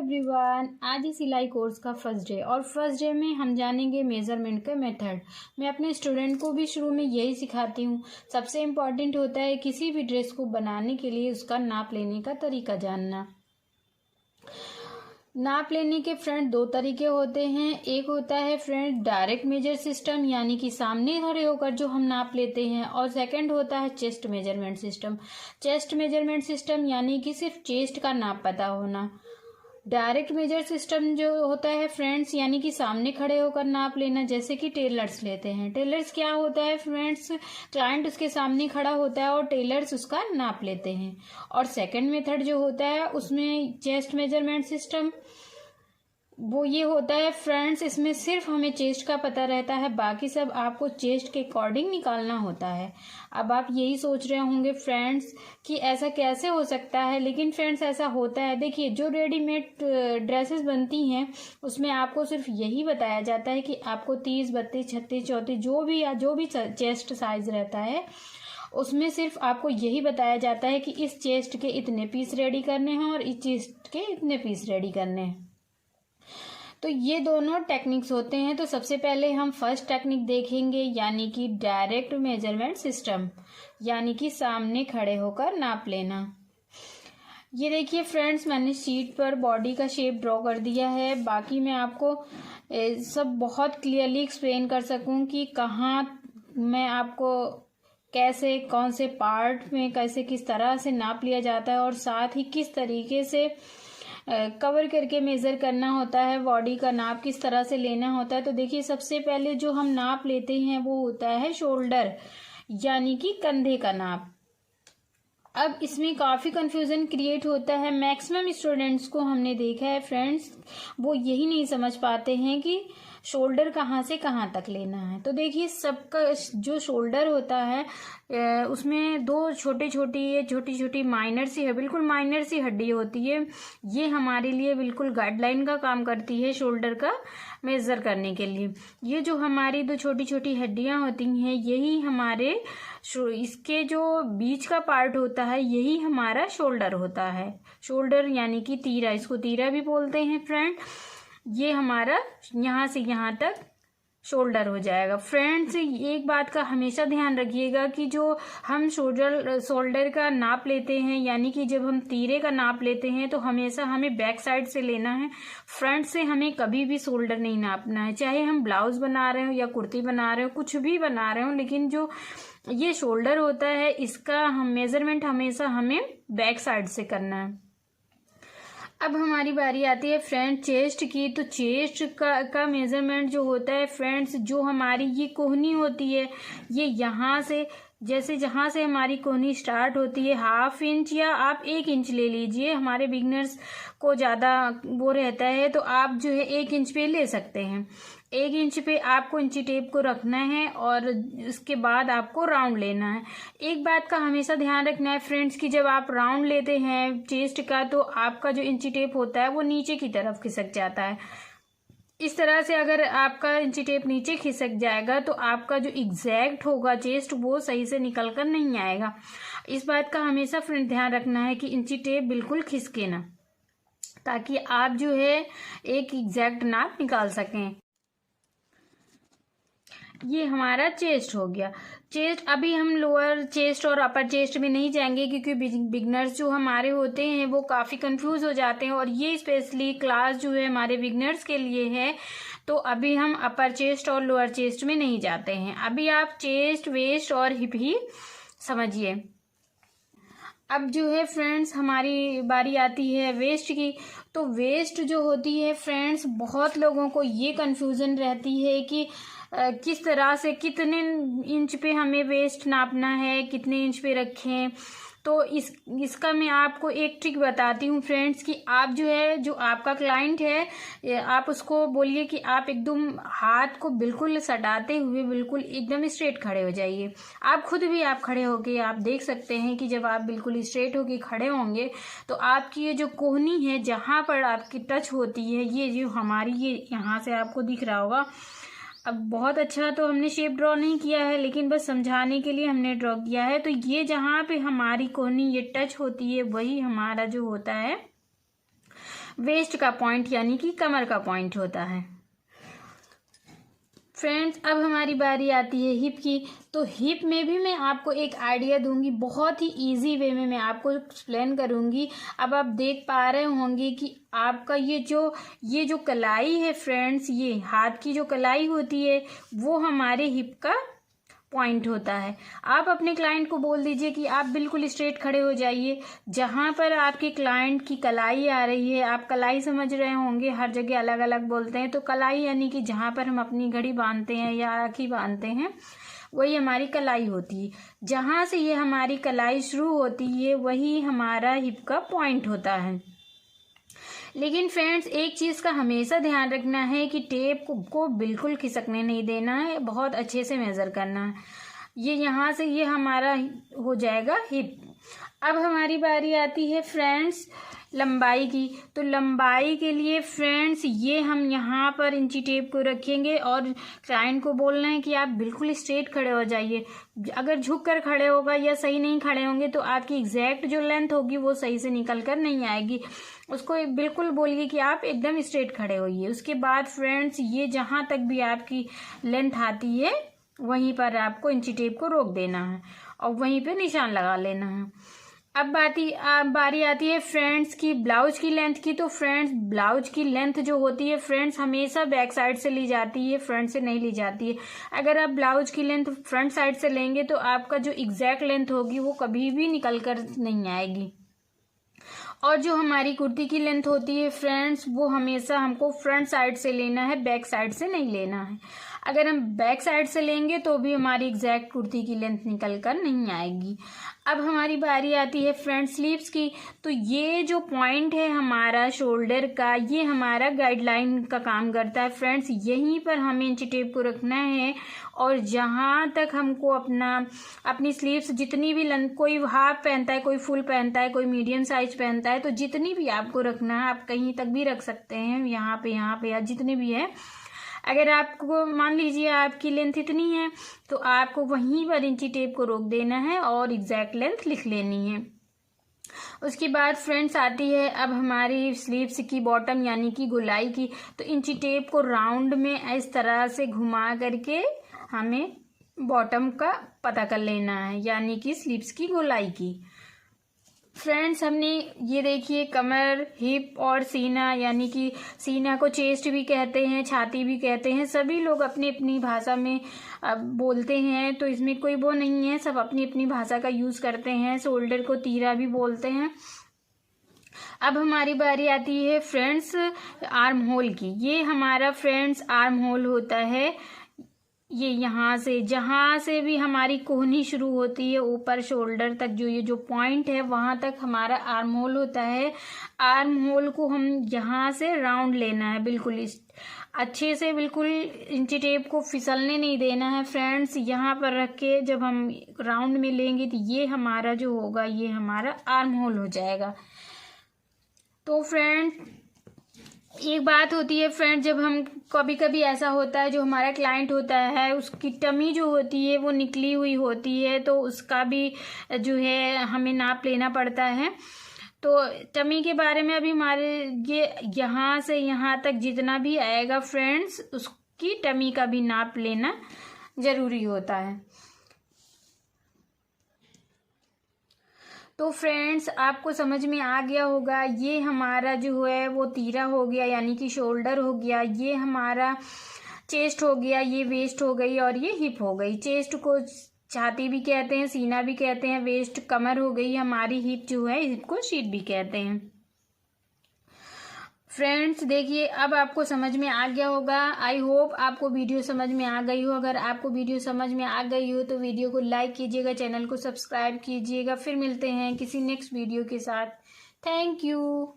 Everyone, आज ही सिलाई course का फर्स्ट डे और फर्स्ट डे में हम जानेंगे मेज़रमेंट का मेथड। मैं अपने स्टूडेंट को भी शुरू में यही सिखाती हूँ। सबसे इम्पॉर्टेंट होता है किसी भी ड्रेस को बनाने के लिए उसका नाप लेने का तरीका जानना। नाप लेने के फ्रेंड दो तरीके होते हैं। एक होता है फ्रेंड डायरेक्ट मेजर सिस्टम, यानी कि सामने खड़े होकर जो हम नाप लेते हैं, और सेकंड होता है chest measurement system. Chest measurement system यानी कि सिर्फ चेस्ट का नाप पता होना। डायरेक्ट मेजर सिस्टम जो होता है फ्रेंड्स, यानी कि सामने खड़े होकर नाप लेना, जैसे कि टेलर्स लेते हैं। टेलर्स क्या होता है फ्रेंड्स, क्लाइंट उसके सामने खड़ा होता है और टेलर्स उसका नाप लेते हैं। और सेकंड मेथड जो होता है उसमें चेस्ट मेजरमेंट सिस्टम, वो ये होता है फ्रेंड्स, इसमें सिर्फ हमें चेस्ट का पता रहता है, बाकी सब आपको चेस्ट के अकॉर्डिंग निकालना होता है। अब आप यही सोच रहे होंगे फ्रेंड्स कि ऐसा कैसे हो सकता है, लेकिन फ्रेंड्स ऐसा होता है। देखिए, जो रेडीमेड ड्रेसेस बनती हैं उसमें आपको सिर्फ यही बताया जाता है कि आपको 30, 32, 36, 34 जो भी चेस्ट साइज रहता है उसमें सिर्फ आपको यही बताया जाता है कि इस चेस्ट के इतने पीस रेडी करने हैं और इस चेस्ट के इतने पीस रेडी करने हैं। तो ये दोनों टेक्निक्स होते हैं। तो सबसे पहले हम फर्स्ट टेक्निक देखेंगे, यानी कि डायरेक्ट मेजरमेंट सिस्टम, यानी कि सामने खड़े होकर नाप लेना। ये देखिए फ्रेंड्स, मैंने शीट पर बॉडी का शेप ड्रॉ कर दिया है। बाकी मैं आपको सब बहुत क्लियरली एक्सप्लेन कर सकूं कि कहाँ मैं आपको कैसे, कौन से पार्ट में कैसे, किस तरह से नाप लिया जाता है, और साथ ही किस तरीके से कवर करके मेज़र करना होता है, बॉडी का नाप किस तरह से लेना होता है। तो देखिए, सबसे पहले जो हम नाप लेते हैं वो होता है शोल्डर, यानी कि कंधे का नाप। अब इसमें काफ़ी कंफ्यूजन क्रिएट होता है। मैक्सिमम स्टूडेंट्स को हमने देखा है फ्रेंड्स, वो यही नहीं समझ पाते हैं कि शोल्डर कहाँ से कहाँ तक लेना है। तो देखिए, सबका जो शोल्डर होता है उसमें दो छोटी छोटी माइनर सी है, बिल्कुल माइनर सी हड्डी होती है। ये हमारे लिए बिल्कुल गाइडलाइन का काम करती है शोल्डर का मेज़र करने के लिए। ये जो हमारी दो छोटी छोटी हड्डियां होती हैं, यही हमारे इसके जो बीच का पार्ट होता है, यही हमारा शोल्डर होता है। शोल्डर यानी कि तीरा, इसको तीरा भी बोलते हैं फ्रेंड। ये हमारा यहाँ से यहाँ तक शोल्डर हो जाएगा। फ्रेंड्स, एक बात का हमेशा ध्यान रखिएगा कि जो हम शोल्डर का नाप लेते हैं, यानी कि जब हम तीरे का नाप लेते हैं, तो हमेशा हमें बैक साइड से लेना है। फ्रंट से हमें कभी भी शोल्डर नहीं नापना है, चाहे हम ब्लाउज बना रहे हो या कुर्ती बना रहे हो, कुछ भी बना रहे हो, लेकिन जो ये शोल्डर होता है इसका हम मेजरमेंट हमेशा हमें बैक साइड से करना है। अब हमारी बारी आती है फ्रेंड चेस्ट की। तो चेस्ट का मेजरमेंट जो होता है फ्रेंड्स, जो हमारी ये कोहनी होती है, ये यहाँ से, जैसे जहाँ से हमारी कोहनी स्टार्ट होती है, 1/2 इंच या आप 1 इंच ले लीजिए। हमारे बिगनर्स को ज़्यादा वो रहता है तो आप जो है 1 इंच पे ले सकते हैं। 1 इंच पे आपको इंची टेप को रखना है और उसके बाद आपको राउंड लेना है। एक बात का हमेशा ध्यान रखना है फ्रेंड्स कि जब आप राउंड लेते हैं चेस्ट का, तो आपका जो इंची टेप होता है वो नीचे की तरफ खिसक जाता है। इस तरह से अगर आपका इंची टेप नीचे खिसक जाएगा तो आपका जो एग्जैक्ट होगा चेस्ट, वो सही से निकल कर नहीं आएगा। इस बात का हमेशा फ्रेंड ध्यान रखना है कि इंची टेप बिल्कुल खिसके ना, ताकि आप जो है एक एग्जैक्ट नाप निकाल सकें। ये हमारा चेस्ट हो गया। चेस्ट, अभी हम लोअर चेस्ट और अपर चेस्ट में नहीं जाएंगे, क्योंकि बिगनर्स जो हमारे होते हैं वो काफ़ी कंफ्यूज हो जाते हैं, और ये स्पेशली क्लास जो है हमारे बिगनर्स के लिए है। तो अभी हम अपर चेस्ट और लोअर चेस्ट में नहीं जाते हैं। अभी आप चेस्ट, वेस्ट और हिप ही समझिए। अब जो है फ्रेंड्स हमारी बारी आती है वेस्ट की। तो वेस्ट जो होती है फ्रेंड्स, बहुत लोगों को ये कंफ्यूजन रहती है कि किस तरह से, कितने इंच पे हमें वेस्ट नापना है, कितने इंच पे रखें। तो इसका मैं आपको एक ट्रिक बताती हूँ फ्रेंड्स कि आप जो है, जो आपका क्लाइंट है, आप उसको बोलिए कि आप एकदम हाथ को बिल्कुल सटाते हुए बिल्कुल एकदम स्ट्रेट खड़े हो जाइए। आप खुद भी आप खड़े होके आप देख सकते हैं कि जब आप बिल्कुल स्ट्रेट होके खड़े होंगे तो आपकी ये जो कोहनी है, जहाँ पर आपकी टच होती है, ये जो हमारी, ये यहाँ से आपको दिख रहा होगा। अब बहुत अच्छा तो हमने शेप ड्रॉ नहीं किया है, लेकिन बस समझाने के लिए हमने ड्रॉ किया है। तो ये जहाँ पे हमारी कोहनी ये टच होती है, वही हमारा जो होता है वेस्ट का पॉइंट यानी कि कमर का पॉइंट होता है। फ्रेंड्स, अब हमारी बारी आती है हिप की। तो हिप में भी मैं आपको एक आइडिया दूंगी, बहुत ही इजी वे में मैं आपको एक्सप्लेन करूंगी। अब आप देख पा रहे होंगे कि आपका ये जो कलाई है फ्रेंड्स, ये हाथ की जो कलाई होती है वो हमारे हिप का पॉइंट होता है। आप अपने क्लाइंट को बोल दीजिए कि आप बिल्कुल स्ट्रेट खड़े हो जाइए। जहाँ पर आपके क्लाइंट की कलाई आ रही है, आप कलाई समझ रहे होंगे, हर जगह अलग अलग बोलते हैं। तो कलाई यानी कि जहाँ पर हम अपनी घड़ी बांधते हैं या राखी बांधते हैं, वही हमारी कलाई होती है। जहाँ से ये हमारी कलाई शुरू होती है वही हमारा हिप का पॉइंट होता है। लेकिन फ्रेंड्स, एक चीज़ का हमेशा ध्यान रखना है कि टेप को बिल्कुल खिसकने नहीं देना है, बहुत अच्छे से मेज़र करना है। ये यहाँ से ये हमारा हो जाएगा हिप। अब हमारी बारी आती है फ्रेंड्स लंबाई की। तो लंबाई के लिए फ्रेंड्स ये हम यहाँ पर इंची टेप को रखेंगे और क्लाइंट को बोलना है कि आप बिल्कुल स्ट्रेट खड़े हो जाइए। अगर झुक कर खड़े होगा या सही नहीं खड़े होंगे तो आपकी एग्जैक्ट जो लेंथ होगी वो सही से निकल कर नहीं आएगी। उसको बिल्कुल बोलिए कि आप एकदम स्ट्रेट खड़े होइए। उसके बाद फ्रेंड्स ये जहाँ तक भी आपकी लेंथ आती है वहीं पर आपको इंची टेप को रोक देना है और वहीं पे निशान लगा लेना है। अब बारी आती है फ्रेंड्स की ब्लाउज की लेंथ की। तो फ्रेंड्स ब्लाउज की लेंथ जो होती है फ्रेंड्स हमेशा बैक साइड से ली जाती है, फ्रंट से नहीं ली जाती है। अगर आप ब्लाउज की लेंथ फ्रंट साइड से लेंगे तो आपका जो एग्जैक्ट लेंथ होगी वो कभी भी निकल कर नहीं आएगी। और जो हमारी कुर्ती की लेंथ होती है फ्रेंड्स वो हमेशा हमको फ्रंट साइड से लेना है, बैक साइड से नहीं लेना है। अगर हम बैक साइड से लेंगे तो भी हमारी एग्जैक्ट कुर्ती की लेंथ निकल कर नहीं आएगी। अब हमारी बारी आती है फ्रंट स्लीव्स की। तो ये जो पॉइंट है हमारा शोल्डर का, ये हमारा गाइडलाइन का काम करता है फ्रेंड्स। यहीं पर हमें इंची टेप को रखना है और जहाँ तक हमको अपनी स्लीव्स जितनी भी लेंथ, कोई हाफ पहनता है, कोई फुल पहनता है, कोई मीडियम साइज पहनता है, तो जितनी भी आपको रखना है आप कहीं तक भी रख सकते हैं, यहाँ पे या जितनी भी है। अगर आपको मान लीजिए आपकी लेंथ इतनी है तो आपको वहीं पर इंची टेप को रोक देना है और एग्जैक्ट लेंथ लिख लेनी है। उसके बाद फ्रेंड्स आती है अब हमारी स्लीव्स की बॉटम यानी कि गोलाई की। तो इंची टेप को राउंड में इस तरह से घुमा करके हमें बॉटम का पता कर लेना है, यानी कि स्लीव्स की गोलाई की। फ्रेंड्स हमने ये देखिए कमर, हिप और सीना, यानी कि सीना को चेस्ट भी कहते हैं, छाती भी कहते हैं। सभी लोग अपनी अपनी भाषा में बोलते हैं, तो इसमें कोई वो नहीं है, सब अपनी अपनी भाषा का यूज़ करते हैं। शोल्डर को तीरा भी बोलते हैं। अब हमारी बारी आती है फ्रेंड्स आर्म होल की। ये हमारा फ्रेंड्स आर्म होल होता है। ये यहाँ से जहाँ से भी हमारी कोहनी शुरू होती है ऊपर शोल्डर तक, जो ये जो पॉइंट है वहाँ तक हमारा आर्म होल होता है। आर्म होल को हम यहाँ से राउंड लेना है, बिल्कुल अच्छे से, बिल्कुल इंची टेप को फिसलने नहीं देना है फ्रेंड्स। यहाँ पर रख के जब हम राउंड में लेंगे तो ये हमारा जो होगा ये हमारा आर्म होल हो जाएगा। तो फ्रेंड्स एक बात होती है फ्रेंड, जब हम कभी कभी ऐसा होता है जो हमारा क्लाइंट होता है उसकी टमी जो होती है वो निकली हुई होती है, तो उसका भी जो है हमें नाप लेना पड़ता है। तो टमी के बारे में अभी हमारे ये यहाँ से यहाँ तक जितना भी आएगा फ्रेंड्स उसकी टमी का भी नाप लेना ज़रूरी होता है। तो फ्रेंड्स आपको समझ में आ गया होगा, ये हमारा जो है वो तीरा हो गया यानी कि शोल्डर हो गया, ये हमारा चेस्ट हो गया, ये वेस्ट हो गई और ये हिप हो गई। चेस्ट को छाती भी कहते हैं, सीना भी कहते हैं, वेस्ट कमर हो गई हमारी, हिप जो है हिप को शीट भी कहते हैं। फ्रेंड्स देखिए अब आपको समझ में आ गया होगा। आई होप आपको वीडियो समझ में आ गई हो। अगर आपको वीडियो समझ में आ गई हो तो वीडियो को लाइक कीजिएगा, चैनल को सब्सक्राइब कीजिएगा। फिर मिलते हैं किसी नेक्स्ट वीडियो के साथ। Thank you.